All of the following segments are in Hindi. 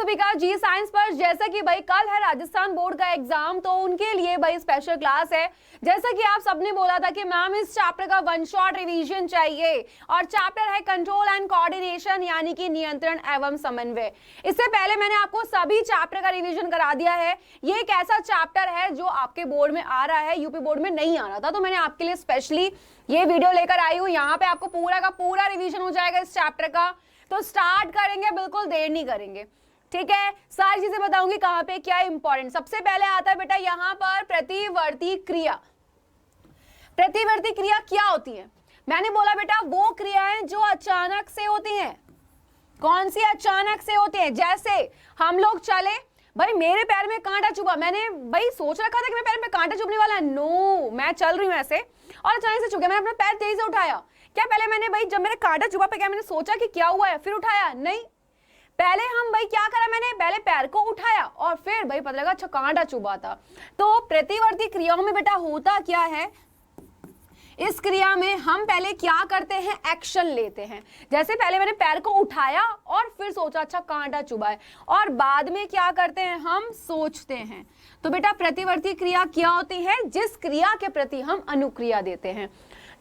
सभी का जी साइंस पर। जैसा कि भाई कल है राजस्थान बोर्ड का एग्जाम, तो उनके लिए भाई स्पेशल क्लास है। जैसा कि आप सबने बोला था कि मैम इस चैप्टर का वन शॉट रिवीजन चाहिए, और चैप्टर है कंट्रोल एंड कोऑर्डिनेशन, यानी कि नियंत्रण एवं समन्वय। इससे पहले मैंने आपको सभी चैप्टर का रिवीजन करा दिया है। ये एक ऐसा चैप्टर है जो आपके बोर्ड में आ रहा है, यूपी बोर्ड में नहीं आ रहा था, तो मैंने आपके लिए स्पेशली ये वीडियो लेकर आई हूँ। यहाँ पे आपको पूरा का पूरा रिवीजन हो जाएगा इस चैप्टर का। तो स्टार्ट करेंगे, बिल्कुल देर नहीं करेंगे, ठीक है। सारी चीजें बताऊंगी कहां पे क्या इंपॉर्टेंट। सबसे पहले आता है बेटा यहां पर प्रतिवर्ती क्रिया। प्रतिवर्ती क्रिया क्या होती है? मैंने बोला बेटा वो क्रियाएं जो अचानक से होती हैं। कौन सी अचानक से होती हैं? जैसे हम लोग चले, भाई मेरे पैर में कांटा चुभा, मैंने भाई सोच रखा था कि मेरे पैर में कांटा चुभने वाला है, नो मैं चल रही हूं ऐसे और अचानक से चुभ गया। मैंने अपना पैर तेजी से उठाया, क्या पहले मैंने भाई जब मेरे कांटा चुभा पे क्या मैंने सोचा कि क्या हुआ है फिर उठाया? नहीं, पहले हम भाई क्या करा, मैंने पहले पैर को उठाया और फिर भाई पता लगा अच्छा कांटा चुभा था। तो प्रतिवर्ती क्रियाओं में बेटा होता क्या है, इस क्रिया में हम पहले क्या करते हैं, एक्शन लेते हैं। जैसे पहले मैंने पैर को उठाया और फिर सोचा अच्छा कांटा चुभा है, और बाद में क्या करते हैं, हम सोचते हैं। तो बेटा प्रतिवर्ती क्रिया क्या होती है, जिस क्रिया के प्रति हम अनुक्रिया देते हैं।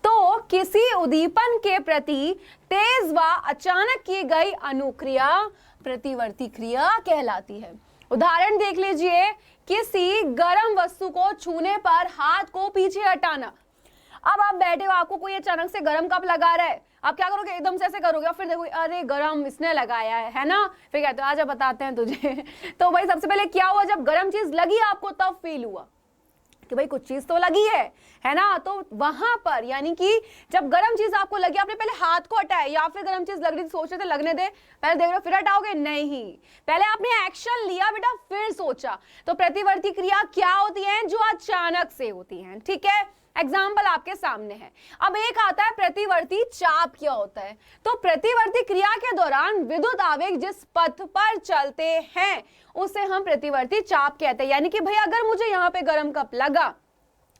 तो किसी उद्दीपन के प्रति तेज व अचानक की गई अनुक्रिया प्रतिवर्ती क्रिया कहलाती है। उदाहरण देख लीजिए, किसी गर्म वस्तु को छूने पर हाथ को पीछे हटाना। अब आप बैठे हो, आपको कोई अचानक से गर्म कप लगा रहा है, आप क्या करोगे, एकदम से ऐसे करोगे और फिर देखो अरे गर्म इसने लगाया है ना, फिर कहते हो आजा बताते हैं तुझे। तो भाई सबसे पहले क्या हुआ, जब गर्म चीज लगी आपको तब फील हुआ कि भाई कुछ चीज तो लगी है ना। तो वहां पर यानी कि जब गर्म चीज आपको लगी, आपने पहले हाथ को हटाया, या फिर गर्म चीज लग रही थी सोच रहे थे लगने दे, पहले देख रहे हो फिर हटाओगे? नहीं, पहले आपने एक्शन लिया बेटा फिर सोचा। तो प्रतिवर्ती क्रिया क्या होती है, जो अचानक से होती है, ठीक है। एग्जाम्पल आपके सामने है। अब एक आता है प्रतिवर्ती चाप क्या होता है। तो प्रतिवर्ती क्रिया के दौरान विद्युत आवेग जिस पथ पर चलते हैं उसे हम प्रतिवर्ती चाप कहते हैं। यानी कि भाई अगर मुझे यहाँ पे गर्म कप लगा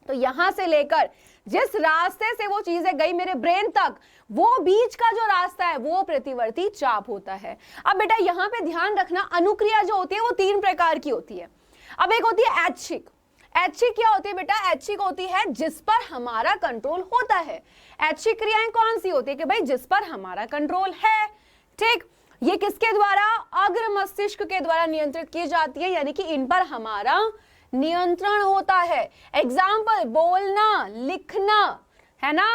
तो यहां से लेकर जिस रास्ते से वो चीजें गई मेरे ब्रेन तक, वो बीच का जो रास्ता है वो प्रतिवर्ती चाप होता है। अब बेटा यहाँ पे ध्यान रखना, अनुक्रिया जो होती है वो तीन प्रकार की होती है। अब एक होती है ऐच्छिक। ऐच्छिक क्या होती है बेटा, ऐच्छिक होती है जिस पर हमारा कंट्रोल होता है। ऐच्छिक क्रियाएं कौन सी होती है कि भाई जिस पर हमारा कंट्रोल है, ठीक। ये किसके द्वारा, अग्र मस्तिष्क के द्वारा नियंत्रित की जाती है, यानी कि इन पर हमारा नियंत्रण होता है। एग्जाम्पल, बोलना, लिखना, है ना,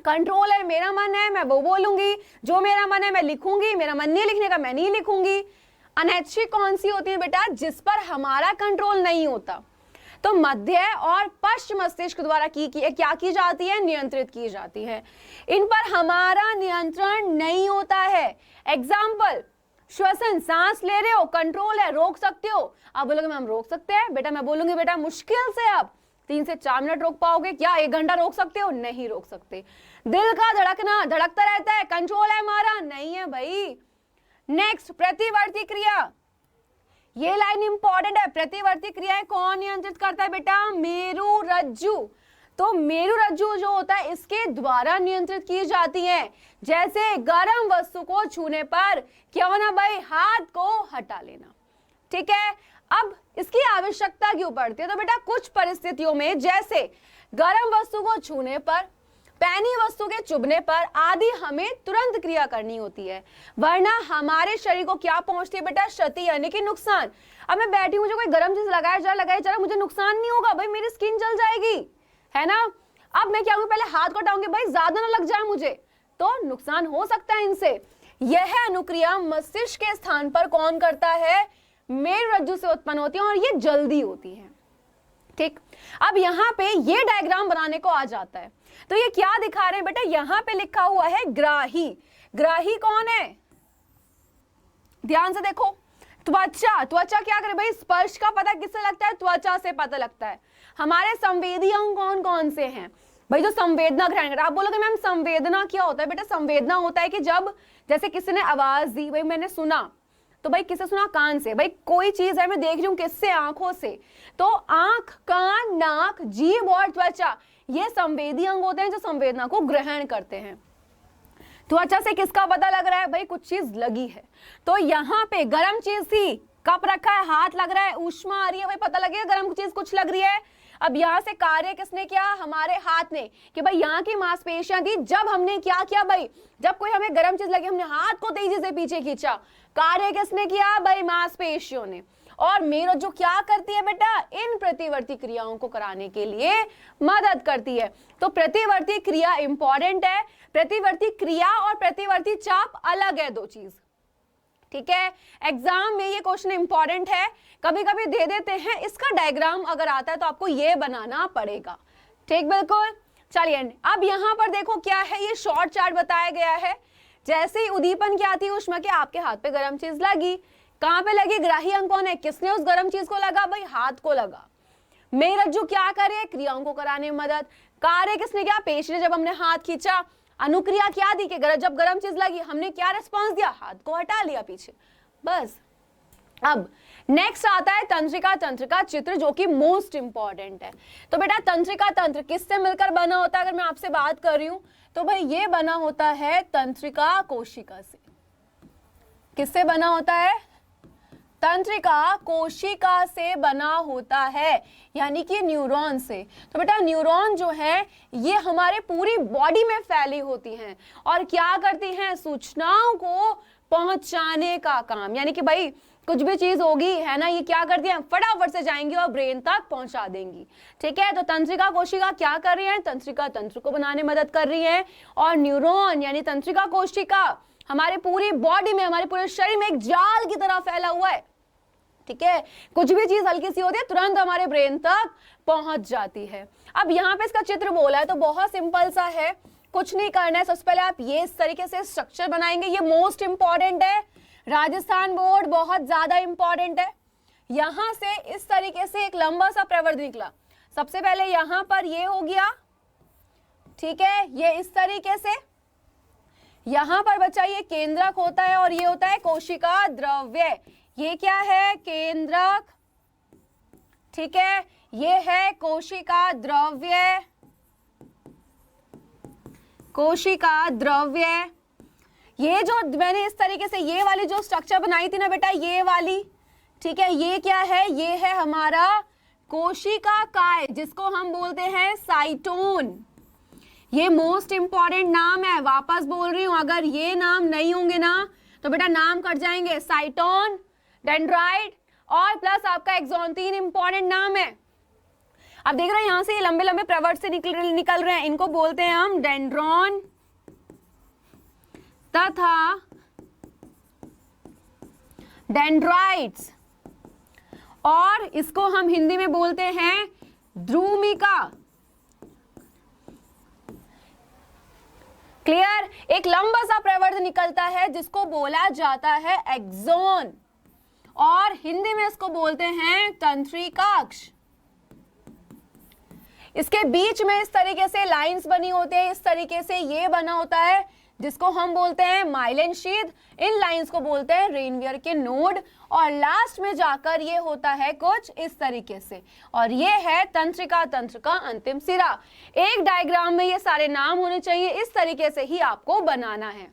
कंट्रोल है, मेरा मन है मैं वो बोलूंगी, जो मेरा मन है मैं लिखूंगी, मेरा मन नहीं लिखने का मैं नहीं लिखूंगी। अनैच्छिक कौन सी होती है बेटा, जिस पर हमारा कंट्रोल नहीं होता। तो मध्य और पश्चिम मस्तिष्क द्वारा क्या की जाती है, नियंत्रित की जाती है। इन पर हमारा नियंत्रण नहीं होता है। एग्जाम्पल, श्वसन, सांस ले रहे हो, कंट्रोल है, रोक सकते हो। आप बोलोगे मैम रोक सकते हैं बेटा, मैं बोलूंगी बेटा मुश्किल से आप 3 से 4 मिनट रोक पाओगे, क्या 1 घंटा रोक सकते हो? नहीं रोक सकते। दिल का धड़कना, धड़कता रहता है, कंट्रोल है हमारा? नहीं है भाई। नेक्स्ट, प्रतिवर्ती क्रिया, ये लाइन इंपॉर्टेंट है। प्रतिवर्ती क्रियाएं कौन नियंत्रित करता है बेटा, मेरुरज्जु। तो मेरुरज्जु जो होता है इसके द्वारा नियंत्रित की जाती है। जैसे गर्म वस्तु को छूने पर क्या होना भाई, हाथ को हटा लेना, ठीक है। अब इसकी आवश्यकता क्यों पड़ती है, तो बेटा कुछ परिस्थितियों में, जैसे गर्म वस्तु को छूने पर, पैनी वस्तु के चुभने पर आदि, हमें तुरंत क्रिया करनी होती है, वरना हमारे शरीर को क्या पहुंचती है बेटा, क्षति यानी कि नुकसान। अब मैं बैठी हूं, मुझे कोई गर्म चीज लगाया जा, मुझे नुकसान नहीं होगा भाई, मेरी स्किन जल जाएगी, है ना। अब मैं क्या करूंगी, पहले हाथ को हटाऊंगी भाई ज्यादा ना लग जाए मुझे, तो नुकसान हो सकता है इनसे। यह अनुक्रिया मस्तिष्क के स्थान पर कौन करता है, मेरुरज्जु से उत्पन्न होती है, और ये जल्दी होती है, ठीक। अब यहाँ पे ये डायग्राम बनाने को आ जाता है, तो ये क्या दिखा रहे हैं बेटा, यहाँ पे लिखा हुआ है ग्राही। ग्राही कौन है, ध्यान से देखो, त्वचा। त्वचा क्या करे भाई, स्पर्श का पता किससे लगता है, त्वचा से पता लगता है। हमारे संवेदी अंग कौन कौन से हैं भाई, जो संवेदना ग्रहण करता है। आप बोलोगे मैम संवेदना क्या होता है, बेटा संवेदना होता है कि जब जैसे किसी ने आवाज दी, भाई मैंने सुना, तो भाई किससे सुना, कान से। भाई कोई चीज है मैं देख रही हूं किससे, आंखों से। तो आंख, कान, नाक, जीभ और त्वचा, ये संवेदी अंग होते हैं जो संवेदना को ग्रहण करते हैं। तो अच्छा से किसका पता लग रहा है भाई, कुछ चीज लगी है। तो यहाँ पे गर्म चीज थी, कप रखा है, हाथ लग रहा है, ऊष्मा आ रही है, भाई पता लगेगा गर्म चीज कुछ लग रही है। अब यहाँ से कार्य किसने किया, हमारे हाथ ने, कि भाई यहाँ की मांसपेशियां थी, जब हमने क्या किया भाई, जब कोई हमें गर्म चीज लगी हमने हाथ को तेजी से पीछे खींचा, कार्य किसने किया भाई, मांसपेशियों ने। और मेरा जो क्या करती है बेटा, इन प्रतिवर्ती क्रियाओं को कराने के लिए मदद करती है। तो प्रतिवर्ती क्रिया इंपॉर्टेंट है, प्रतिवर्ती क्रिया और प्रतिवर्ती चाप अलग है, दो चीज, ठीक है। एग्जाम में ये क्वेश्चन इंपॉर्टेंट है, कभी कभी दे देते हैं, इसका डायग्राम अगर आता है तो आपको ये बनाना पड़ेगा, ठीक, बिल्कुल। चलिए अब यहां पर देखो क्या है, ये शॉर्ट चार्ट बताया गया है। जैसे ही उद्दीपन क्या थी ऊष्मा के, आपके हाथ पे गर्म चीज लगी, कहां पे लगी, ग्राही अंग कौन है, किसने उस गर्म चीज को लगा भाई, हाथ को लगा। मेरज्जु क्या करे, क्रियाओं को कराने में मदद, कार्य किसने किया, पेशी ने, जब हमने हाथ खींचा। अनुक्रिया क्या दी कि जब गर्म चीज लगी हमने क्या रिस्पॉन्स दिया, हाथ को हटा लिया पीछे, बस। अब नेक्स्ट आता है तंत्रिका तंत्र का चित्र, जो कि मोस्ट इंपॉर्टेंट है। तो बेटा तंत्रिका तंत्र किससे मिलकर बना होता है, अगर मैं आपसे बात कर रही हूं तो भाई ये बना होता है तंत्रिका कोशिका से। किससे बना होता है, तंत्रिका कोशिका से बना होता है, यानी कि न्यूरॉन से। तो बेटा न्यूरॉन जो है ये हमारे पूरी बॉडी में फैली होती हैं और क्या करती हैं, सूचनाओं को पहुंचाने का काम, यानी कि भाई कुछ भी चीज होगी है ना, ये क्या करती हैं, फटाफट से जाएंगी और ब्रेन तक पहुंचा देंगी, ठीक है। तो तंत्रिका कोशिका क्या कर रही है, तंत्रिका तंत्र को बनाने में मदद कर रही है, और न्यूरॉन यानी तंत्रिका कोशिका हमारे पूरी बॉडी में, हमारे पूरे शरीर में एक जाल की तरह फैला हुआ है, ठीक है। कुछ भी चीज हल्की सी होती है तुरंत हमारे ब्रेन तक पहुंच जाती है। अब यहाँ पे इसका चित्र बोला है तो बहुत सिंपल सा है, कुछ नहीं करना है। सबसे पहले आप ये इस तरीके से स्ट्रक्चर बनाएंगे, ये मोस्ट इंपॉर्टेंट है, राजस्थान बोर्ड बहुत ज्यादा इंपॉर्टेंट है। यहां से इस तरीके से एक लंबा सा प्रवर्ध निकला, सबसे पहले यहां पर ये हो गया, ठीक है, ये इस तरीके से। यहां पर बच्चा ये केंद्रक होता है और ये होता है कोशिका द्रव्य, ये क्या है, केंद्रक, ठीक है, ये है कोशिका द्रव्य, कोशिका द्रव्य। ये जो मैंने इस तरीके से ये वाली जो स्ट्रक्चर बनाई थी ना बेटा, ये वाली, ठीक है, ये क्या है, ये है हमारा कोशिका काय, जिसको हम बोलते हैं साइटोन। ये मोस्ट इंपॉर्टेंट नाम है, वापस बोल रही हूं, अगर ये नाम नहीं होंगे ना तो बेटा नाम कट जाएंगे, साइटोन, डेंड्राइट और प्लस आपका एक्सॉन, 3 इंपॉर्टेंट नाम है। अब देख रहे हैं यहां से ये लंबे लंबे प्रवर्त से निकल रहे हैं, इनको बोलते हैं हम डेंड्रॉन तथा डेंड्राइट्स, और इसको हम हिंदी में बोलते हैं ध्रुमिका। क्लियर, एक लंबा सा प्रवर्त निकलता है जिसको बोला जाता है एक्सॉन, और हिंदी में इसको बोलते हैं तंत्रिकाक्ष। इसके बीच में इस तरीके से लाइंस बनी होती है, इस तरीके से ये बना होता है जिसको हम बोलते हैं माइलिन शीथ, इन लाइंस को बोलते हैं रेनवियर के नोड, और लास्ट में जाकर ये होता है कुछ इस तरीके से, और ये है तंत्रिका तंत्र का अंतिम सिरा। एक डायग्राम में ये सारे नाम होने चाहिए, इस तरीके से ही आपको बनाना है।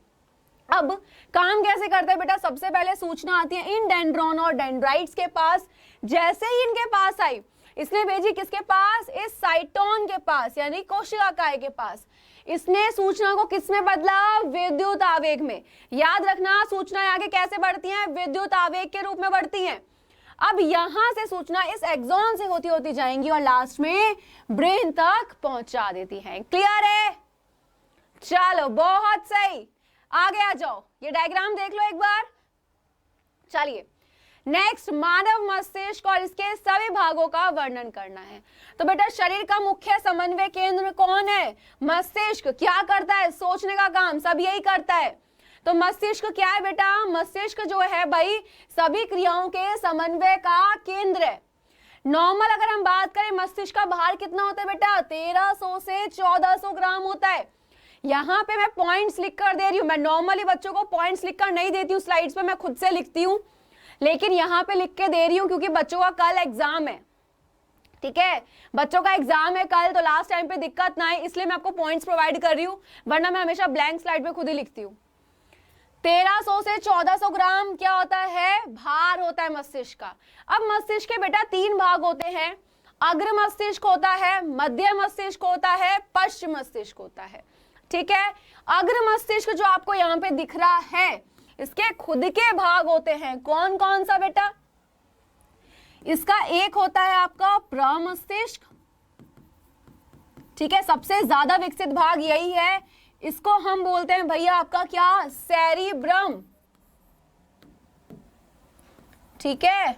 अब काम कैसे करता है बेटा, सबसे पहले सूचना आती है इन डेंड्रॉन और डेंड्राइट्स के पास। जैसे ही इनके पास आई, इसने भेजी किसके पास, इस साइटोन के पास, यानी कोशिका काय के पास। इसने सूचना को किस में बदला, विद्युत आवेग में। याद रखना सूचनाएं आगे कैसे बढ़ती हैं, विद्युत आवेग के रूप में बढ़ती हैं। अब यहां से सूचना इस एक्सॉन से होती होती जाएंगी और लास्ट में ब्रेन तक पहुंचा देती हैं। क्लियर है, चलो बहुत सही, आगे आ जाओ, ये डायग्राम देख लो एक बार। चलिए नेक्स्ट, मानव मस्तिष्क और इसके सभी भागों का वर्णन करना है। तो बेटा शरीर का मुख्य समन्वय केंद्र कौन है, मस्तिष्क। क्या करता है, सोचने का काम, सब यही करता है। तो मस्तिष्क क्या है बेटा, मस्तिष्क जो है भाई सभी क्रियाओं के समन्वय का केंद्र है। नॉर्मल अगर हम बात करें, मस्तिष्क का भार कितना होता है बेटा, 1300 से 1400 ग्राम होता है। यहाँ पे मैं पॉइंट्स लिख कर दे रही हूँ, मैं नॉर्मली बच्चों को पॉइंट्स लिखकर नहीं देती हूँ स्लाइड्स पे, मैं खुद से लिखती हूँ, लेकिन यहाँ पे लिख के दे रही हूँ क्योंकि बच्चों का कल एग्जाम है, ठीक है, बच्चों का एग्जाम है कल, तो लास्ट टाइम पे दिक्कत ना आए इसलिए मैं आपको पॉइंट्स प्रोवाइड कर रही हूँ, वरना मैं हमेशा ब्लैंक स्लाइड पे खुद ही लिखती हूँ। 1300 से 1400 ग्राम क्या होता है, भार होता है मस्तिष्क का। अब मस्तिष्क के बेटा 3 भाग होते हैं, अग्र मस्तिष्क होता है, मध्य मस्तिष्क होता है, पश्च मस्तिष्क होता है। ठीक है, अग्र मस्तिष्क जो आपको यहाँ पे दिख रहा है, इसके खुद के भाग होते हैं, कौन कौन सा बेटा, इसका एक होता है आपका प्रमस्तिष्क, ठीक है, सबसे ज्यादा विकसित भाग यही है, इसको हम बोलते हैं भैया आपका क्या, सेरिब्रम। ठीक है,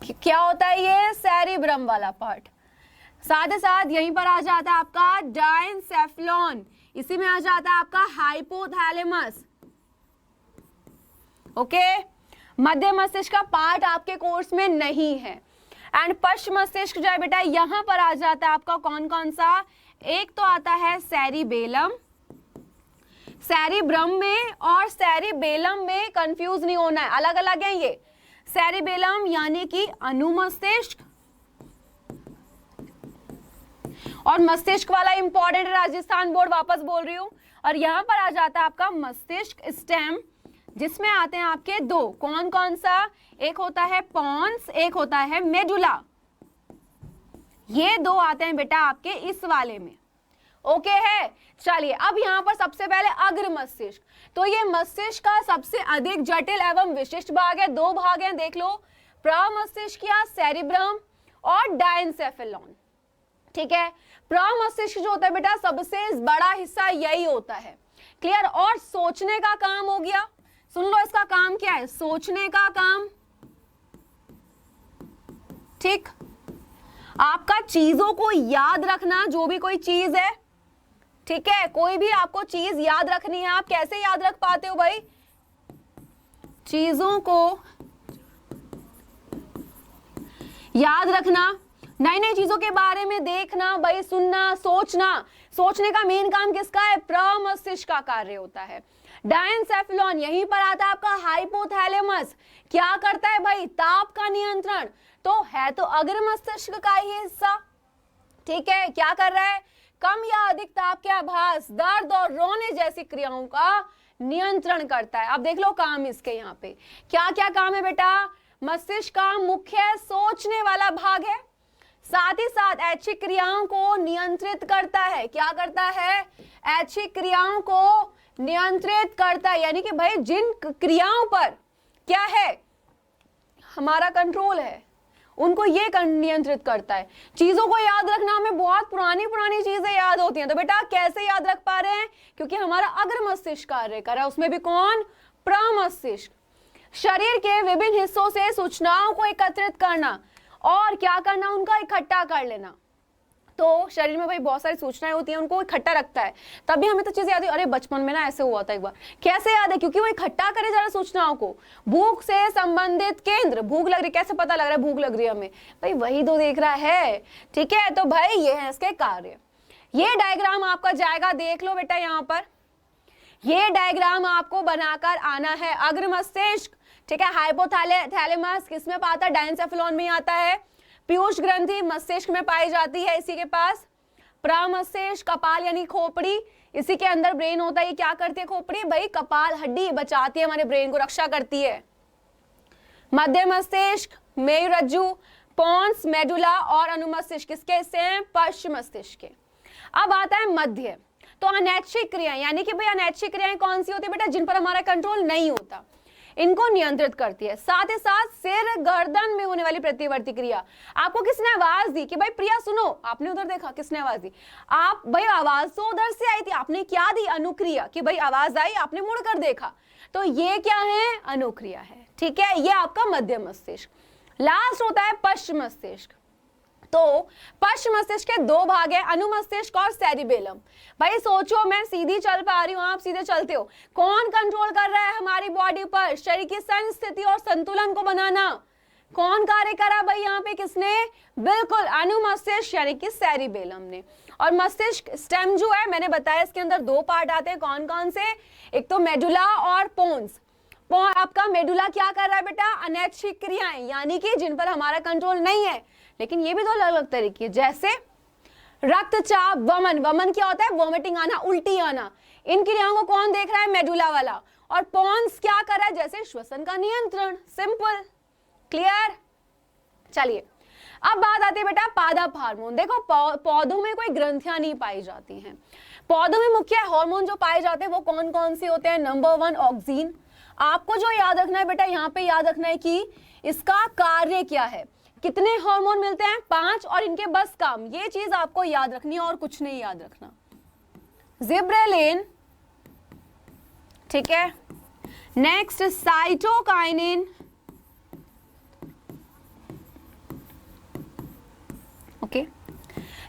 क्या होता है ये, सेरिब्रम वाला पार्ट। साथ ही साथ यहीं पर आ जाता है आपका डायनसेफलॉन, इसी में आ जाता है आपका हाइपोथैलेमस। ओके, मध्य मस्तिष्क का पार्ट आपके कोर्स में नहीं है। एंड पश्च मस्तिष्क जो है बेटा यहां पर आ जाता है आपका कौन कौन सा, एक तो आता है सेरिबेलम, सेरिब्रम में और सेरिबेलम में कंफ्यूज नहीं होना है, अलग अलग है ये। सेरिबेलम यानी कि अनुमस्तिष्क, और मस्तिष्क वाला इंपॉर्टेंट है, राजस्थान बोर्ड वापस बोल रही हूं। और यहां पर आ जाता है आपका मस्तिष्क स्टेम, जिसमें आते हैं आपके 2, कौन कौन सा, एक होता है पॉन्स, एक होता है मेडुला, ये 2 आते हैं बेटा आपके इस वाले में। ओके है, चलिए अब यहां पर सबसे पहले अग्र मस्तिष्क, तो ये मस्तिष्क का सबसे अधिक जटिल एवं विशिष्ट भाग है, 2 भाग हैं देख लो, प्रमस्तिष्क या सेरिब्रम और डायनसेफेलॉन। ठीक है, प्रमस्तिष्क जो होता है बेटा सबसे बड़ा हिस्सा यही होता है, क्लियर। और सोचने का काम हो गया, सुन लो इसका काम क्या है, सोचने का काम, ठीक, आपका चीजों को याद रखना, जो भी कोई चीज है, ठीक है, कोई भी आपको चीज याद रखनी है, आप कैसे याद रख पाते हो भाई, चीजों को याद रखना, नई नई चीजों के बारे में देखना भाई, सुनना, सोचना, सोचने का मेन काम किसका है, प्रमस्तिष्क का कार्य होता है। डायनसेफलॉन यहीं पर आता है आपका हाइपोथैलेमस, क्या करता है भाई, ताप का नियंत्रण, तो है तो अग्र मस्तिष्क का ही हिस्सा। ठीक है, क्या कर रहा है, कम या अधिक ताप के आभास, दर्द और रोने जैसी क्रियाओं का नियंत्रण करता है। अब देख लो काम इसके यहाँ पे क्या क्या काम है बेटा, मस्तिष्क का मुख्य सोचने वाला भाग है, साथ ही साथ ऐच्छिक क्रियाओं को नियंत्रित करता है, क्या करता है, ऐच्छिक क्रियाओं को नियंत्रित करता है, यानी कि भाई जिन क्रियाओं पर क्या है हमारा कंट्रोल है उनको ये नियंत्रित करता है। चीजों को याद रखना, हमें बहुत पुरानी पुरानी चीजें याद होती हैं, तो बेटा कैसे याद रख पा रहे हैं, क्योंकि हमारा अग्र मस्तिष्क कार्य कर रहा है, उसमें भी कौन, प्रमस्तिष्क। शरीर के विभिन्न हिस्सों से सूचनाओं को एकत्रित करना और क्या करना, उनका इकट्ठा कर लेना। तो शरीर में भाई बहुत सारी सूचनाएं होती हैं, उनको इकट्ठा रखता है, तभी हमें तो चीजें याद है, अरे बचपन में ना ऐसे हुआ था एक बार, कैसे याद है, क्योंकि वो इकट्ठा करे जरा सूचनाओं को। भूख से संबंधित केंद्र, भूख लग रही, कैसे पता लग रहा है भूख लग रही है हमें, भाई वही तो देख रहा है। ठीक है, तो भाई ये है इसके कार्य। ये डायग्राम आपका जाएगा, देख लो बेटा यहाँ पर, ये डायग्राम आपको बनाकर आना है। अग्र मस्तिष्क, ठीक है, हाइपोथैलेमस किसमें पाता है, डायनसेफलॉन में आता है। पीयूष ग्रंथि मस्तिष्क में पाई जाती है इसी के पास। प्रमस्तिष्क, कपाल यानी खोपड़ी, इसी के अंदर ब्रेन होता है। ये क्या करती है खोपड़ी, भाई कपाल हड्डी बचाती है, हमारे ब्रेन को रक्षा करती है। मध्य मस्तिष्क, मेरुरज्जु, पोन्स, मेडुला और अनुमस्तिष्क किसके हिस्से हैं, पश्च मस्तिष्क के। अब आता है मध्य, तो अनैच्छिक क्रियाएं, यानी कि भाई अनैच्छिक क्रियाएं कौन सी होती है बेटा, जिन पर हमारा कंट्रोल नहीं होता, इनको नियंत्रित करती है। साथ ही साथ सिर गर्दन में होने वाली प्रतिवर्ती क्रिया, आपको किसने आवाज दी कि भाई प्रिया सुनो, आपने उधर देखा, किसने आवाज दी, आप भाई आवाज तो उधर से आई थी, आपने क्या दी, अनुक्रिया, कि भाई आवाज आई, आपने मुड़कर देखा, तो ये क्या है, अनुक्रिया है। ठीक है, ये आपका मध्य मस्तिष्क। लास्ट होता है पश्च मस्तिष्क। तो पश्च मस्तिष्क के 2 भाग है, अनुमस्तिष्क और सेरिबेलम। भाई सोचो, मैं सीधी चल पा रही हूँ, आप सीधे चलते हो, कौन कंट्रोल कर रहा है हमारी बॉडी पर, शरीर की संस्थिति और संतुलन को बनाना, कौन कार्य करा भाई यहाँ पे, किसने, बिल्कुल अनुमस्तिष्क यानी कि सेरिबेलम ने। और मस्तिष्क स्टेम जो है, मैंने बताया इसके अंदर 2 पार्ट आते हैं, कौन कौन से, एक तो मेडुला और पोन्स। आपका मेडुला क्या कर रहा है बेटा, अनैच्छिक क्रियाएं, यानी कि जिन पर हमारा कंट्रोल नहीं है, लेकिन ये भी दो अलग अलग तरीके, जैसे रक्तचाप, वमन, वमन क्या होता है, वॉमिटिंग आना, उल्टी आना, इन क्रियाओं को कौन देख रहा है, मेडुला वाला। और पॉन्स क्या कर रहा है, जैसे श्वसन का नियंत्रण, सिंपल, क्लियर। चलिए अब बात आती है बेटा पादप हार्मोन। देखो पौधों में कोई ग्रंथियां नहीं पाई जाती हैं, पौधों में मुख्य हार्मोन जो पाए जाते हैं वो कौन कौन से होते हैं। Number 1 oxygen. आपको जो याद रखना है बेटा, यहाँ पे याद रखना है कि इसका कार्य क्या है, कितने हार्मोन मिलते हैं, 5, और इनके बस काम, ये चीज आपको याद रखनी है और कुछ नहीं याद रखना। जिब्रेलिन, ठीक है, नेक्स्ट साइटोकाइनिन, ओके,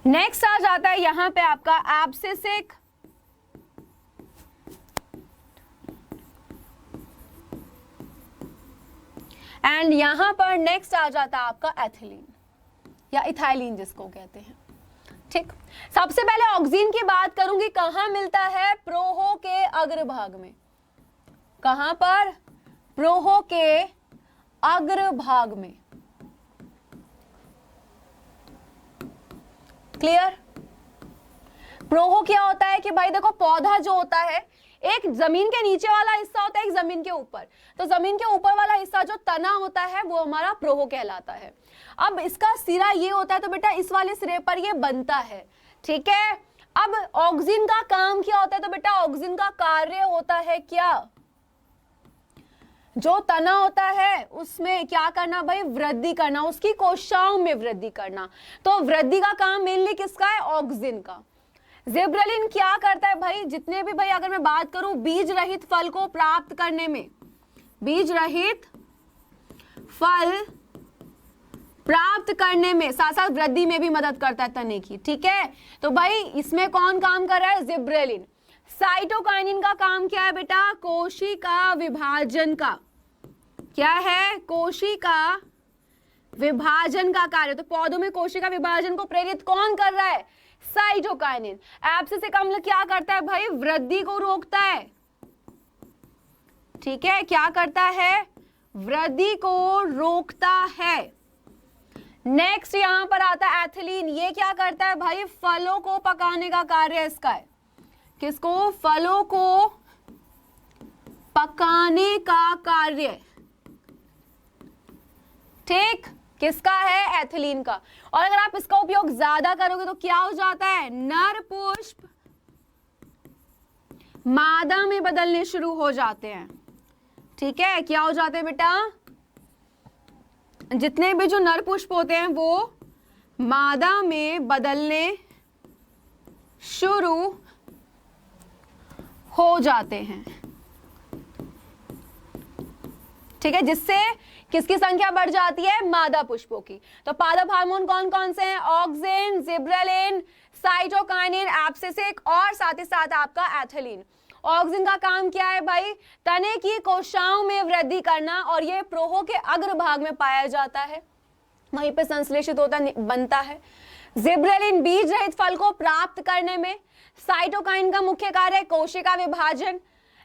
नेक्स्ट आ जाता है यहां पे आपका एब्सिसिक, एंड यहां पर नेक्स्ट आ जाता है आपका एथिलीन या इथाइलिन जिसको कहते हैं। ठीक, सबसे पहले ऑक्सीन की बात करूंगी, कहां मिलता है, प्रोहो के अग्रभाग में। कहां पर, प्रोहो के अग्रभाग में, क्लियर। प्रोहो क्या होता है कि भाई देखो पौधा जो होता है, एक जमीन के नीचे वाला हिस्सा होता है, एक जमीन के ऊपर, तो जमीन के ऊपर वाला हिस्सा जो तना होता है वो हमारा प्रोहो कहलाता है। अब इसका सिरा ये होता है, तो बेटा इस वाले सिरे पर ये बनता है, ठीक है। अब ऑक्सीन का काम क्या होता है, तो बेटा ऑक्सीन का कार्य होता है क्या, जो तना होता है उसमें क्या करना भाई, वृद्धि करना, उसकी कोशिकाओं में वृद्धि करना। तो वृद्धि का काम मेनली किसका है, ऑक्सीन का। जिब्रेलिन क्या करता है भाई, जितने भी भाई अगर मैं बात करूं बीज रहित फल को प्राप्त करने में, बीज रहित फल प्राप्त करने में, साथ साथ वृद्धि में भी मदद करता है तने की, ठीक है। तो भाई इसमें कौन काम कर रहा है, जिब्रेलिन। साइटोकाइनिन का काम क्या है बेटा, कोशिका विभाजन का, क्या है, कोशिका विभाजन का कार्य। तो पौधों में कोशिका विभाजन को प्रेरित कौन कर रहा है, साइटोकाइनिन। एब्सिसिक अम्ल क्या करता है भाई, वृद्धि को रोकता है, ठीक है, क्या करता है, वृद्धि को रोकता है। नेक्स्ट यहां पर आता है एथिलीन, ये क्या करता है भाई, फलों को पकाने का कार्य इसका है। किसको, फलों को पकाने का कार्य, ठीक, किसका है, एथिलीन का। और अगर आप इसका उपयोग ज्यादा करोगे तो क्या हो जाता है, नर पुष्प मादा में बदलने शुरू हो जाते हैं, ठीक है। क्या हो जाते हैं बेटा, जितने भी जो नर पुष्प होते हैं वो मादा में बदलने शुरू हो जाते हैं, ठीक है, जिससे किसकी संख्या बढ़ जाती है, मादा पुष्पों की। तो पादप हार्मोन कौन कौन से हैं, ऑक्सीन, जिब्रेलिन, साइटोकाइनिन, एब्सिसिक और साथ ही साथ आपका एथिलीन। ऑक्सीन का काम क्या है भाई, तने की कोशिकाओं में वृद्धि करना, और ये प्रोहो के अग्रभाग में पाया जाता है, वहीं पे संश्लेषित होता बनता है। जिब्रेलिन बीज रहित फल को प्राप्त करने में, साइटोकाइन का मुख्य कार्य है कोशिका विभाजन,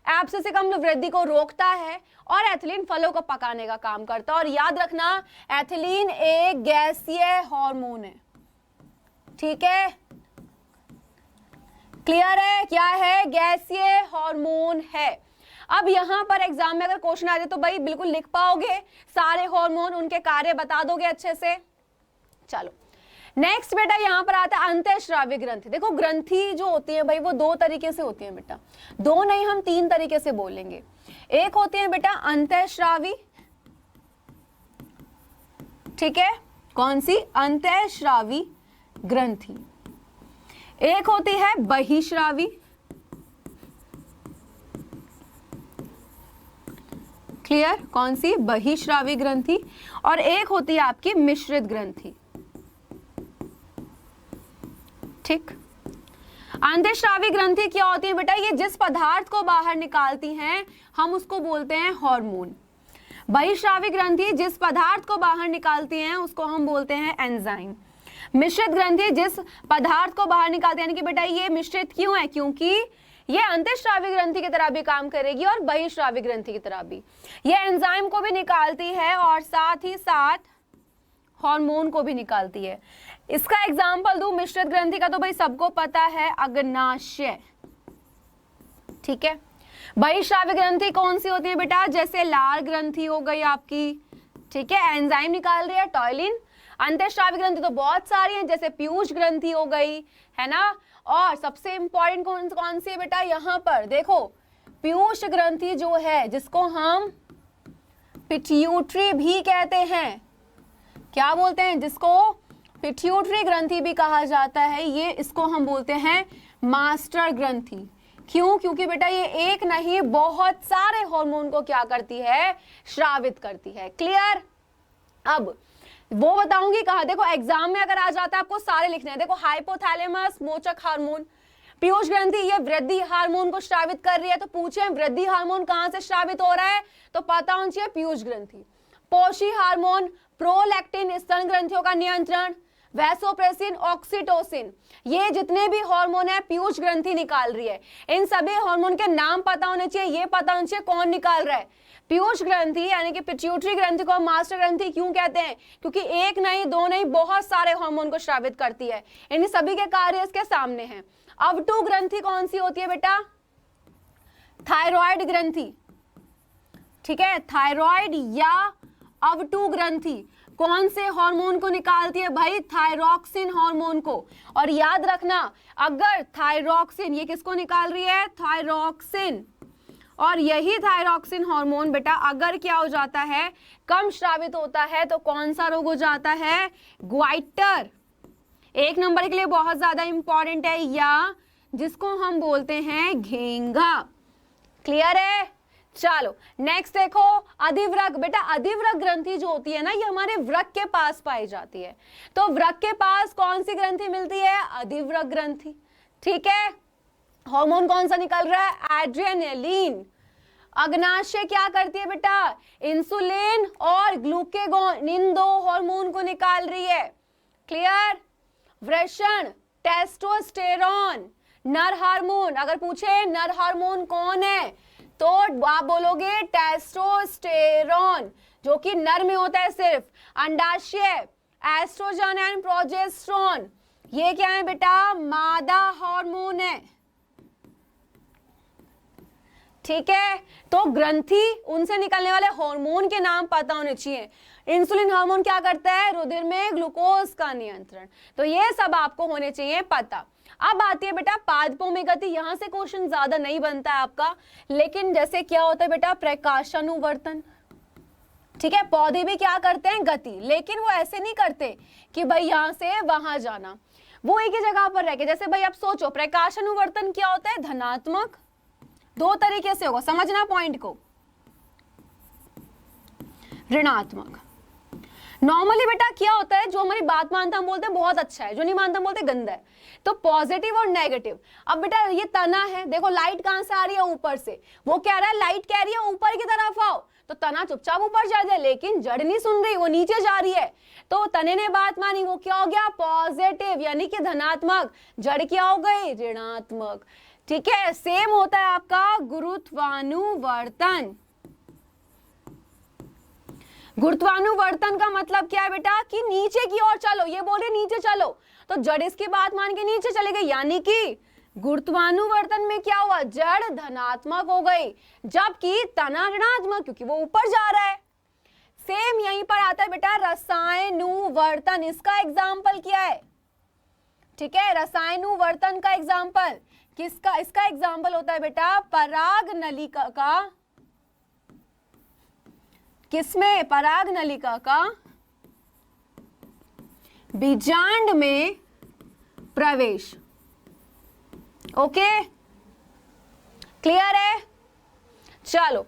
एब्सिसिक अम्ल वृद्धि को रोकता है, और एथिलीन फलों को पकाने का काम करता है। और याद रखना एथिलीन एक गैसीय हार्मोन है, ठीक है, क्लियर है, क्या है, गैसीय हार्मोन है। अब यहां पर एग्जाम में अगर क्वेश्चन आ जाए तो भाई बिल्कुल लिख पाओगे सारे हार्मोन, उनके कार्य बता दोगे अच्छे से। चलो नेक्स्ट बेटा यहां पर आता है अंतःस्रावी ग्रंथि। देखो ग्रंथि जो होती है भाई वो दो तरीके से होती है बेटा, दो नहीं हम तीन तरीके से बोलेंगे। एक होती है बेटा अंतःस्रावी, ठीक है, कौन सी, अंतःस्रावी ग्रंथि। एक होती है बहिश्रावी, क्लियर, कौन सी, बहिश्रावी ग्रंथि। और एक होती है आपकी मिश्रित ग्रंथि, ठीक। अंतःस्रावी ग्रंथि क्या होती है बेटा, ये जिस पदार्थ को बाहर निकालती हैं हम उसको बोलते हैं हार्मोन। बहिश्रावी ग्रंथि जिस पदार्थ को बाहर निकालती हैं उसको हम बोलते हैं एंजाइम। मिश्रित ग्रंथि जिस पदार्थ को बाहर निकालती है, यानी कि बेटा ये मिश्रित क्यों है, क्योंकि ये अंतःस्रावी ग्रंथि की तरह भी काम करेगी और बहिश्रावी ग्रंथि की तरह भी, ये एंजाइम को भी निकालती है और साथ ही साथ हार्मोन को भी निकालती है। इसका एग्जाम्पल दूं मिश्रित ग्रंथि का, तो भाई सबको पता है अग्नाशय। ठीक है, बहिश्राव्य ग्रंथि कौन सी होती है बेटा? जैसे लाल ग्रंथि हो गई आपकी, ठीक है, एंजाइम निकाल रही है टॉयलिन। अंतःस्रावी ग्रंथि तो बहुत सारी हैं, जैसे पीयूष ग्रंथि हो गई, है ना। और सबसे इंपॉर्टेंट कौन सी है बेटा? यहाँ पर देखो, पीयूष ग्रंथि जो है, जिसको हम पिट्यूटरी भी कहते हैं, क्या बोलते हैं? जिसको पिट्यूटरी ग्रंथि भी कहा जाता है, ये इसको हम बोलते हैं मास्टर ग्रंथि। क्यों? क्योंकि बेटा ये एक नहीं बहुत सारे हार्मोन को क्या करती है? श्रावित करती है। क्लियर? अब वो बताऊंगी कहा, देखो एग्जाम में अगर आ जाता है आपको सारे लिखने हैं। देखो हाइपोथैलेमस मोचक हार्मोन, पीयूष ग्रंथि ये वृद्धि हार्मोन को श्रावित कर रही है, तो पूछे वृद्धि हार्मोन कहां से श्रावित हो रहा है, तो पता होना चाहिए पीयूष ग्रंथि। पोषी हार्मोन, प्रोलैक्टिन स्तन ग्रंथियों का नियंत्रण, वैसोप्रेसिन, ऑक्सीटोसिन, ये जितने भी हार्मोन है पीयूष ग्रंथि निकाल रही है। इन सभी हार्मोन के नाम पता होने चाहिए, ये पता होना चाहिए कौन निकाल रहा है। पीयूष ग्रंथि यानी कि पिट्यूटरी ग्रंथि को मास्टर ग्रंथि क्यों कहते हैं? क्योंकि एक नहीं दो नहीं बहुत सारे हार्मोन को स्रावित करती है। इन सभी के कार्य इसके सामने हैं। अवटु ग्रंथि कौन सी होती है बेटा? थायराइड ग्रंथि। ठीक है, थायराइड या अवटु ग्रंथि कौन से हार्मोन को निकालती है भाई? थायरॉक्सिन हार्मोन को। और याद रखना, अगर थायरॉक्सिन, ये किसको निकाल रही है? थायरॉक्सिन। और यही थायरॉक्सिन हार्मोन बेटा अगर क्या हो जाता है, कम श्रावित होता है, तो कौन सा रोग हो जाता है? ग्वाइटर। एक नंबर के लिए बहुत ज्यादा इंपॉर्टेंट है, या जिसको हम बोलते हैं घेंघा। क्लियर है? चलो नेक्स्ट देखो, अधिवृक्क। बेटा अधिवृक्क ग्रंथि जो होती है ना, ये हमारे वृक्क के पास पाई जाती है। तो वृक्क के पास कौन सी ग्रंथि मिलती है? अधिवृक्क ग्रंथि। ठीक है, हार्मोन कौन सा निकल रहा है? एड्रेनलिन। अग्नाशय क्या करती है बेटा? इंसुलिन और ग्लूकेगॉन, इन दो हार्मोन को निकाल रही है। क्लियर? वृषण, टेस्टोस्टेरॉन, नर हार्मोन। अगर पूछे नर हार्मोन कौन है, तो आप बोलोगे टेस्टोस्टेरॉन, जो कि नर में होता है सिर्फ। अंडाशय, एस्ट्रोजन एंड प्रोजेस्टेरोन, ये क्या है बेटा? मादा हार्मोन है। ठीक है, तो ग्रंथि उनसे निकलने वाले हार्मोन के नाम पता होने चाहिए। इंसुलिन हार्मोन क्या करता है? रुधिर में ग्लूकोज का नियंत्रण। तो ये सब आपको होने चाहिए पता। अब आती है बेटा पादपों में गति। यहां से क्वेश्चन ज्यादा नहीं बनता है आपका, लेकिन जैसे क्या होता है बेटा? प्रकाशानुवर्तन। ठीक है, पौधे भी क्या करते हैं? गति। लेकिन वो ऐसे नहीं करते कि भाई यहां से वहां जाना, वो एक ही जगह पर रह के। जैसे भाई आप सोचो, प्रकाशानुवर्तन क्या होता है? धनात्मक। दो तरीके से होगा, समझना पॉइंट को। ऋणात्मक। नॉर्मली बेटा क्या होता है, जो हमारी बात मानता हम बोलते हैं बहुत अच्छा है, जो नहीं मानता हम बोलते गंदा है। तो पॉजिटिव और नेगेटिव। अब बेटा ये तना है, देखो लाइट कहां से आ रही है? ऊपर से। वो कह रहा है लाइट कह रही है ऊपर की तरफ आओ, तो तना चुपचाप ऊपर जा जाए, लेकिन जड़ नहीं सुन रही, वो नीचे जा रही है। तो तने ने बात मानी, वो क्या हो गया? पॉजिटिव यानी कि धनात्मक। जड़ क्या हो गई? ऋणात्मक। ठीक है, सेम होता है आपका गुरुत्वानुवर्तन। गुरुत्वानुवर्तन का मतलब क्या है बेटा? कि नीचे की ओर चलो, ये बोले नीचे चलो, तो जड़ इसकी बात मान के नीचे चले गई, यानी कि गुरुत्वानुवर्तन में क्या हुआ? जड़ धनात्मक हो गई, जबकि तना ऋणात्मक, क्योंकि वो ऊपर जा रहा है। सेम यहीं पर आता है बेटा रसायनुवर्तन। इसका एग्जाम्पल क्या है? ठीक है, रसायनुवर्तन का एग्जाम्पल किसका? इसका एग्जाम्पल होता है बेटा पराग नलिका का। किसमें? पराग नलिका का बीजांड में प्रवेश। ओके, क्लियर है? चलो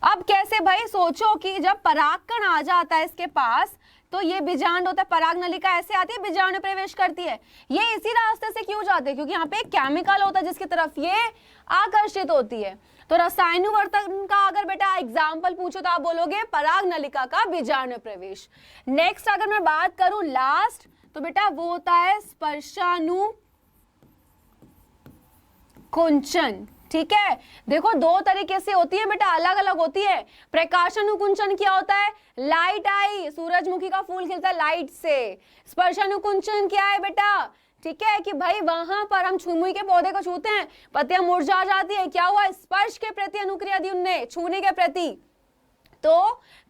अब कैसे भाई? सोचो कि जब परागकण आ जाता है इसके पास, तो ये बीजांड होता है, पराग नलिका ऐसे आती है, बीजांड में प्रवेश करती है। ये इसी रास्ते से क्यों जाते हैं? क्योंकि यहाँ पे एक केमिकल होता है जिसकी तरफ ये आकर्षित होती है। तो रसायनुवर्तन का अगर बेटा एग्जाम्पल पूछो तो आप बोलोगे पराग नलिका का बीजांड में प्रवेश। नेक्स्ट अगर मैं बात करूं लास्ट, तो बेटा वो होता है स्पर्शानुकुंचन। ठीक है, देखो दो तरीके से होती है बेटा, अलग अलग होती है। प्रकाशानुकुंचन क्या होता है, लाइट आई, सूरजमुखी का फूल खिलता है लाइट से। स्पर्शानुकुंचन क्या है बेटा, ठीक है कि भाई वहां पर हम छुई के पौधे को छूते हैं, पत्तियां मुरझा जाती है, क्या हुआ, स्पर्श के प्रति अनुक्रिया दी उनने, छूने के प्रति। तो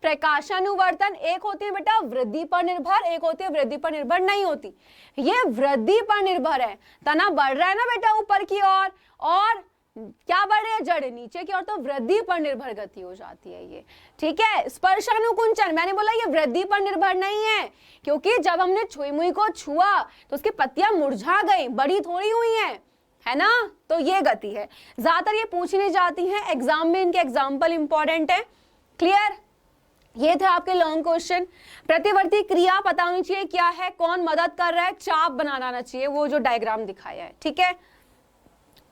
प्रकाशानुवर्तन एक होती है बेटा वृद्धि पर निर्भर, एक होती है वृद्धि पर निर्भर नहीं होती। ये वृद्धि पर निर्भर है, तना बढ़ रहा है ना बेटा ऊपर की ओर, और क्या बढ़ रही है, जड़ नीचे की ओर, तो वृद्धि पर निर्भर गति हो जाती है ये, ठीक है। स्पर्शानुकुंचन मैंने बोला ये वृद्धि पर निर्भर नहीं है, क्योंकि जब हमने छुई मुई को छुआ तो उसकी पत्तियां मुरझा गई, बड़ी थोड़ी हुई है ना, तो ये गति है। ज्यादातर ये पूछने जाती है एग्जाम में, इनके एग्जाम्पल इंपॉर्टेंट है। क्लियर, ये थे आपके लॉन्ग क्वेश्चन। प्रतिवर्ती क्रिया पता होनी चाहिए क्या है, कौन मदद कर रहा है, चाप बनाना आना चाहिए, वो जो डायग्राम दिखाया है, ठीक है।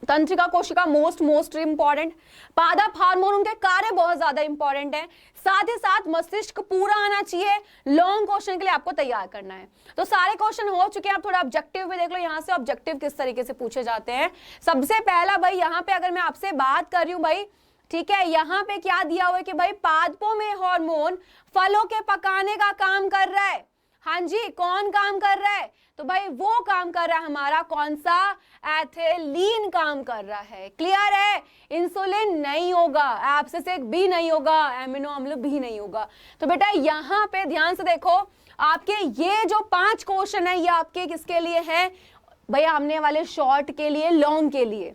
तंत्रिका कोशिका मोस्ट इंपॉर्टेंट। पादप हार्मोन, उनके कार्य बहुत ज्यादा इंपॉर्टेंट है। साथ ही साथ मस्तिष्क पूरा आना चाहिए, लॉन्ग क्वेश्चन के लिए आपको तैयार करना है। तो सारे क्वेश्चन हो चुके हैं, आप थोड़ा ऑब्जेक्टिव भी देख लो, यहाँ से ऑब्जेक्टिव किस तरीके से पूछे जाते हैं। सबसे पहला भाई यहाँ पे अगर मैं आपसे बात कर रही हूँ भाई, ठीक है, यहाँ पे क्या दिया हुआ है कि भाई पादपों में हार्मोन फलों के पकाने का काम कर रहा है। हाँ जी, कौन काम कर रहा है, तो भाई वो काम कर रहा है हमारा कौन सा, एथिलीन काम कर रहा है। क्लियर है, इंसुलिन नहीं होगा, एब्सिसिक भी नहीं होगा, एमिनो अम्ल भी नहीं होगा। तो बेटा यहाँ पे ध्यान से देखो, आपके ये जो 5 क्वेश्चन है ये आपके किसके लिए है भैया, हमने वाले शॉर्ट के लिए, लॉन्ग के लिए,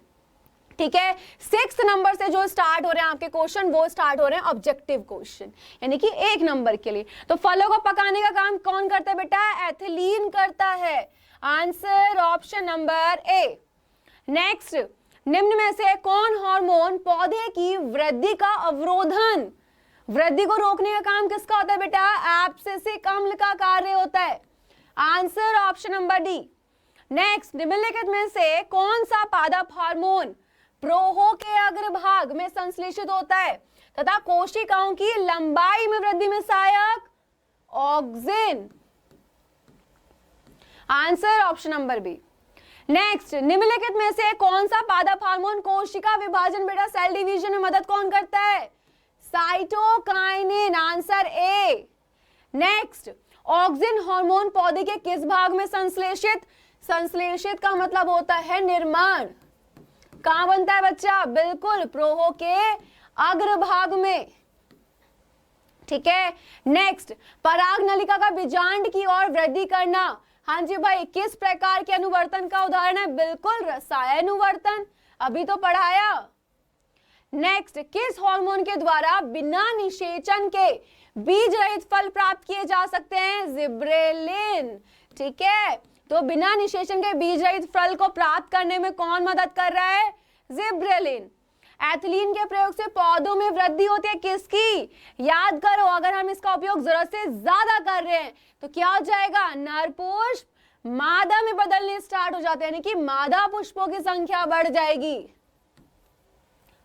ठीक है। 6 नंबर से जो स्टार्ट हो रहे हैं आपके क्वेश्चन, वो स्टार्ट हो रहे हैं ऑब्जेक्टिव क्वेश्चन, यानी कि 1 नंबर के लिए। तो फलों को पकाने का काम कौन करता है बेटा, एथिलीन करता है। Answer option number A. Next, निम्न में से कौन हार्मोन पौधे की वृद्धि का अवरोधन, वृद्धि को रोकने का काम किसका होता है बेटा, एब्सिसिक अम्ल का कार्य होता है। Answer option number D. Next, निम्नलिखित में से कौन सा पादप हार्मोन प्रोहो के अग्रभाग में संश्लेषित होता है तथा कोशिकाओं की लंबाई में वृद्धि में सहायक, auxin. Answer option number B. Next, निम्नलिखित में से कौन सा पादप हार्मोन कोशिका विभाजन बेटा, सेल डिवीजन में मदद कौन करता है, cytokinin. Answer A. Next, auxin hormone पौधे के किस भाग में संश्लेषित, संश्लेषित का मतलब होता है निर्माण, कहां बनता है बच्चा, बिल्कुल प्रोहो के अग्रभाग में, ठीक है। नेक्स्ट, पराग नलिका का बीजांड की ओर वृद्धि करना, हाँ जी भाई, किस प्रकार के अनुवर्तन का उदाहरण है, बिल्कुल रसायनुवर्तन, अभी तो पढ़ाया। नेक्स्ट, किस हार्मोन के द्वारा बिना निषेचन के बीज रहित फल प्राप्त किए जा सकते हैं, जिब्रेलिन, ठीक है। तो बिना निषेचन के बीज रहित फल को प्राप्त करने में कौन मदद कर रहा है, जिब्रेलिन। एथिलीन के प्रयोग से पौधों में वृद्धि होती है किसकी, याद करो, अगर हम इसका उपयोग जरूरत से ज्यादा कर रहे हैं तो क्या हो जाएगा, नर पुष्प मादा में बदलने स्टार्ट हो जाते हैं, यानी कि मादा पुष्पों की संख्या बढ़ जाएगी।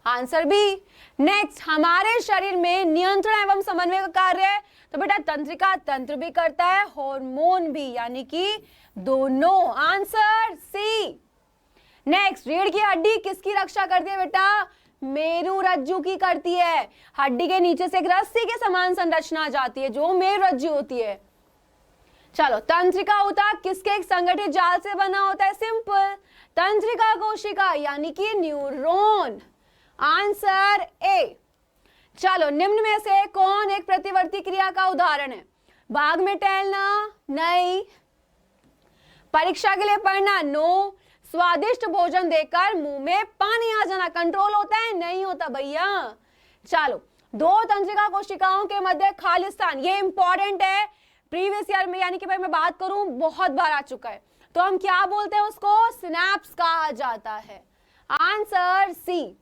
Answer B. नेक्स्ट, हमारे शरीर में नियंत्रण एवं समन्वय का कार्य है, तो बेटा तंत्रिका तंत्र भी करता है, हार्मोन भी, यानी कि दोनों। Answer C. नेक्स्ट, रीढ़ की हड्डी किसकी रक्षा करती है बेटा, मेरु रज्जु की करती है। हड्डी के नीचे से एक रस्सी के समान संरचना आ जाती है जो मेरु रज्जु होती है। चलो, तंत्रिका ऊतक किसके एक संगठित जाल से बना होता है, सिंपल, तंत्रिका कोशिका यानी कि न्यूरॉन। Answer A. चलो, निम्न में से कौन एक प्रतिवर्ती क्रिया का उदाहरण है, बाग में टहलना, नहीं, परीक्षा के लिए पढ़ना, नो, स्वादिष्ट भोजन देकर मुंह में पानी आ जाना, कंट्रोल होता है, नहीं होता भैया। चलो, 2 तंत्रिका कोशिकाओं के मध्य खाली स्थान, ये इंपॉर्टेंट है, प्रीवियस ईयर में, यानी कि भाई मैं बात करूं बहुत बार आ चुका है, तो हम क्या बोलते हैं उसको, सिनैप्स कहा जाता है। Answer C.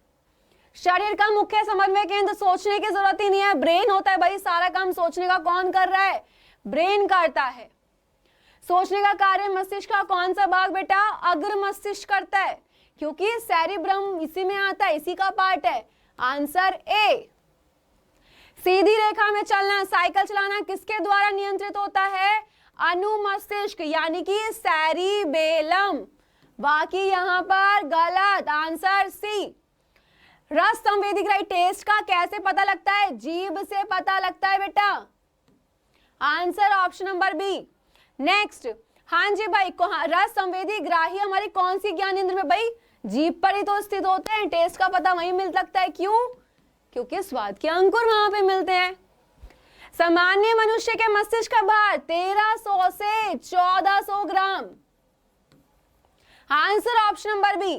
शरीर का मुख्य समन्वय केंद्र, सोचने की जरूरत ही नहीं है, ब्रेन होता है भाई, सारा काम सोचने का कौन कर रहा है, ब्रेन करता है। सोचने का कार्य मस्तिष्क का कौन सा भाग बेटा, अग्र मस्तिष्क करता है, क्योंकि सेरिब्रम इसी में आता है, इसी का पार्ट है। Answer A. सीधी रेखा में चलना, साइकिल चलाना किसके द्वारा नियंत्रित होता है, अनुमस्तिष्क यानी कि सेरिबेलम। बाकी यहां पर गलत, आंसर सी। रस संवेदी ग्राही टेस्ट का कैसे पता लगता है? जीभ से पता लगता है बेटा। Answer option number B. Next, हाँ जी भाई, रस संवेदी ग्राही हमारी कौन सी ज्ञानेंद्र में भाई? जीभ पर ही तो स्थित होते हैं, टेस्ट का पता वहीं मिल सकता है। क्यों? क्योंकि स्वाद के अंकुर वहां पे मिलते हैं। सामान्य मनुष्य के मस्तिष्क का भार 1300 से 1400 ग्राम। Answer option number B.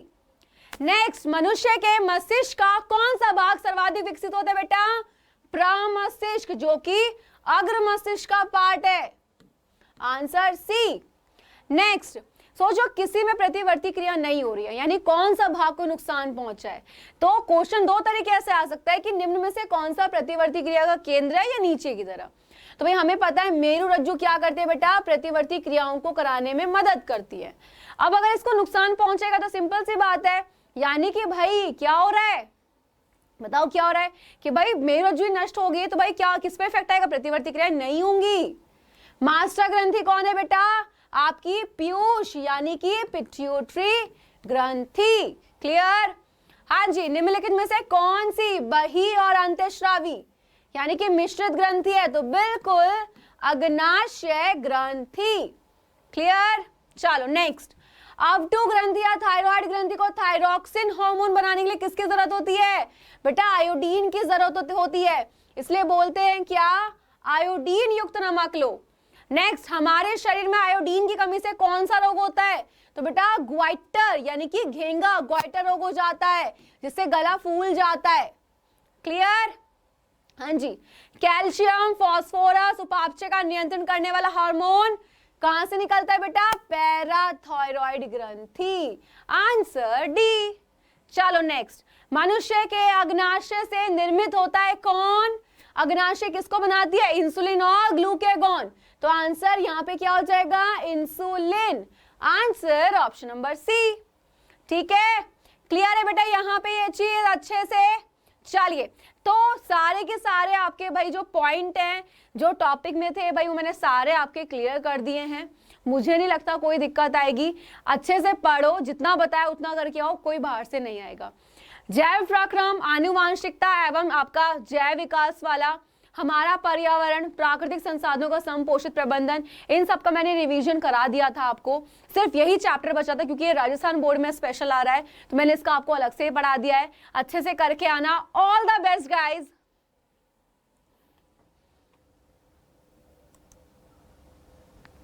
Next, मनुष्य के मस्तिष्क का कौन सा भाग सर्वाधिक विकसित होता है बेटा? प्रमस्तिष्क, जो कि अग्र मस्तिष्क का पार्ट है। आंसर सी। नेक्स्ट, सोचो किसी में प्रतिवर्ती क्रिया नहीं हो रही है, यानी कौन सा भाग को नुकसान पहुंचा है। तो क्वेश्चन दो तरीके से आ सकता है कि निम्न में से कौन सा प्रतिवर्ती क्रिया का केंद्र है या नीचे की तरफ। तो भाई हमें पता है मेरुरज्जु क्या करते हैं बेटा? प्रतिवर्ती क्रियाओं को कराने में मदद करती है। अब अगर इसको नुकसान पहुंचेगा तो सिंपल सी बात है, यानी कि भाई क्या हो रहा है? बताओ क्या हो रहा है कि भाई मेरुरज्जु नष्ट हो गई तो भाई क्या किस पे इफेक्ट आएगा? प्रतिवर्ती क्रिया नहीं होंगी। मास्टर ग्रंथि कौन है बेटा? आपकी पीयूष यानी कि पिट्यूटरी ग्रंथि। क्लियर? हाँ जी, निम्नलिखित में से कौन सी बही और अंतःस्रावी यानी कि मिश्रित ग्रंथि है? तो बिल्कुल अग्नाशय ग्रंथि। क्लियर? चलो नेक्स्ट, अवटु ग्रंथि या थायराइड ग्रंथि को थायरॉक्सिन हार्मोन बनाने के लिए किसकी जरूरत होती है? बेटा आयोडीन की जरूरत होती है, इसलिए बोलते हैं क्या? आयोडीन युक्त नमक लो। नेक्स्ट, हमारे शरीर में आयोडीन की कमी से कौन सा रोग होता है? तो बेटा ग्वाइटर यानी कि घेंगा, ग्वाइटर रोग हो जाता है जिससे गला फूल जाता है। क्लियर? हाँ जी। कैल्शियम, फास्फोरस, उपापचय का नियंत्रण करने वाला हार्मोन कहां से निकलता है बेटा? पैराथायरॉइड ग्रंथि। Answer D. चलो नेक्स्ट, मनुष्य के अग्नाशय से निर्मित होता है कौन? अग्नाशय किसको बनाती है? इंसुलिन और ग्लूकेगॉन। तो आंसर यहाँ पे क्या हो जाएगा? Insulin. Answer option number C. ठीक है, क्लियर है बेटा यहाँ पे ये चीज अच्छे से? चलिए, तो सारे के सारे आपके भाई जो पॉइंट हैं जो टॉपिक में थे भाई वो मैंने सारे आपके क्लियर कर दिए हैं। मुझे नहीं लगता कोई दिक्कत आएगी। अच्छे से पढ़ो, जितना बताया उतना करके आओ, कोई बाहर से नहीं आएगा। जैव प्रक्रम, आनुवांशिकता एवं आपका जैव विकास वाला, हमारा पर्यावरण, प्राकृतिक संसाधनों का समपोषित प्रबंधन, इन सब का मैंने रिवीजन करा दिया था आपको। सिर्फ यही चैप्टर बचा था क्योंकि ये राजस्थान बोर्ड में स्पेशल आ रहा है तो मैंने इसका आपको अलग से ही पढ़ा दिया है। अच्छे से करके आना। All the best guys.